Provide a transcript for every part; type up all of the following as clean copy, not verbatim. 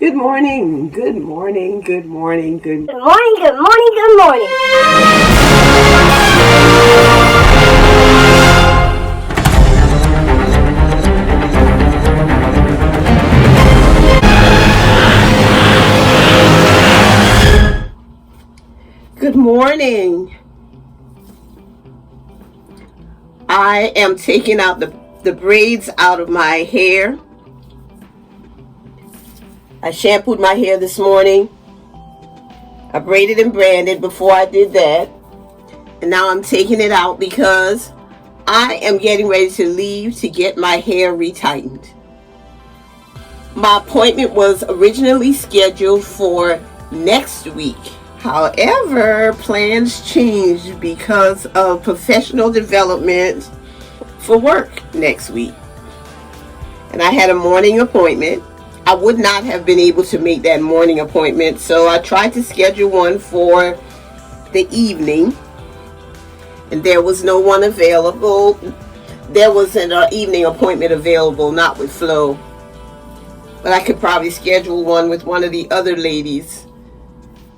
Good morning, good morning, good morning, good morning, good morning, good morning. Good morning. I am taking out the braids out of my hair. I shampooed my hair this morning. I braided and branded before I did that. And now I'm taking it out because I am getting ready to leave to get my hair retightened. My appointment was originally scheduled for next week. However, plans changed because of professional development for work next week. And I had a morning appointment. I would not have been able to make that morning appointment, so I tried to schedule one for the evening, and there was no one available. There was an evening appointment available, not with Flo, but I could probably schedule one with one of the other ladies.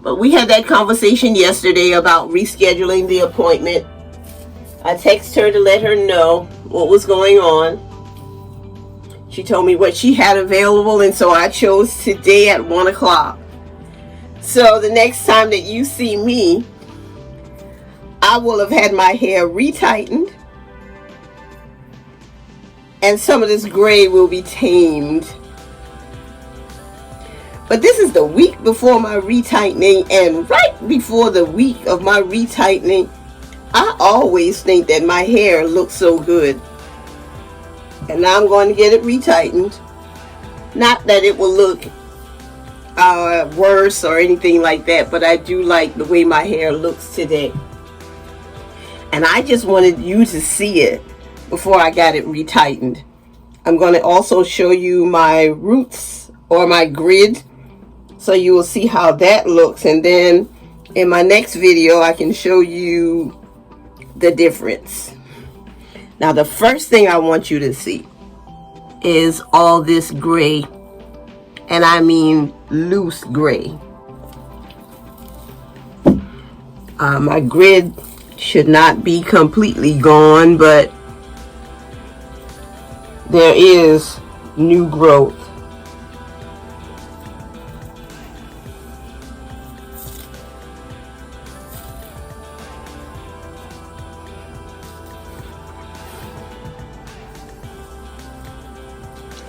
But we had that conversation yesterday about rescheduling the appointment. I texted her to let her know what was going on. She told me what she had available, and so I chose today at 1 o'clock. So the next time that you see me, I will have had my hair retightened, and some of this gray will be tamed. But this is the week before my retightening, and right before the week of my retightening, I always think that my hair looks so good. And now I'm going to get it retightened. Not that it will look worse or anything like that, but I do like the way my hair looks today. And I just wanted you to see it before I got it retightened. I'm going to also show you my roots or my grid, so you will see how that looks. And then in my next video, I can show you the difference. Now, the first thing I want you to see is all this gray, and I mean loose gray. My grid should not be completely gone, but there is new growth.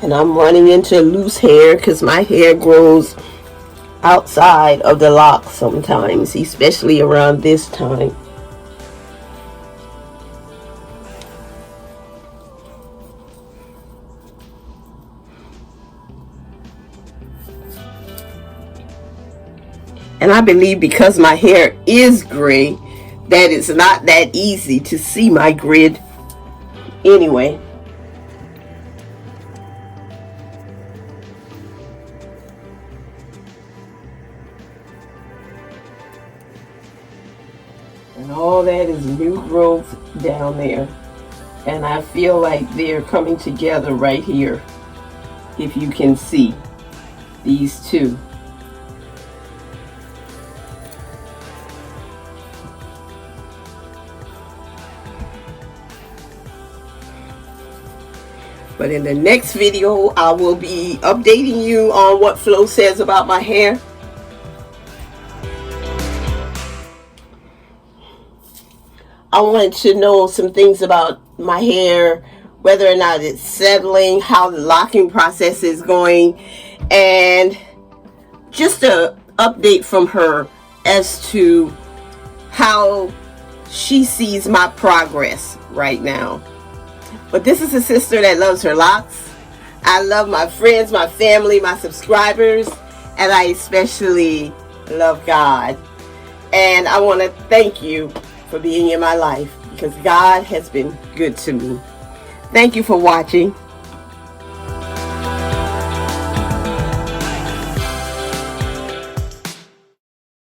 And I'm running into loose hair because my hair grows outside of the locks sometimes, especially around this time. And I believe because my hair is gray, that it's not that easy to see my grid anyway. And all that is new growth down there. And I feel like they're coming together right here. If you can see these two. But in the next video, I will be updating you on what Flo says about my hair. I wanted to know some things about my hair, whether or not it's settling, how the locking process is going, and just an update from her as to how she sees my progress right now. But this is a sister that loves her locks. I love my friends, my family, my subscribers, and I especially love God. And I want to thank you for being in my life, because God has been good to me. Thank you for watching.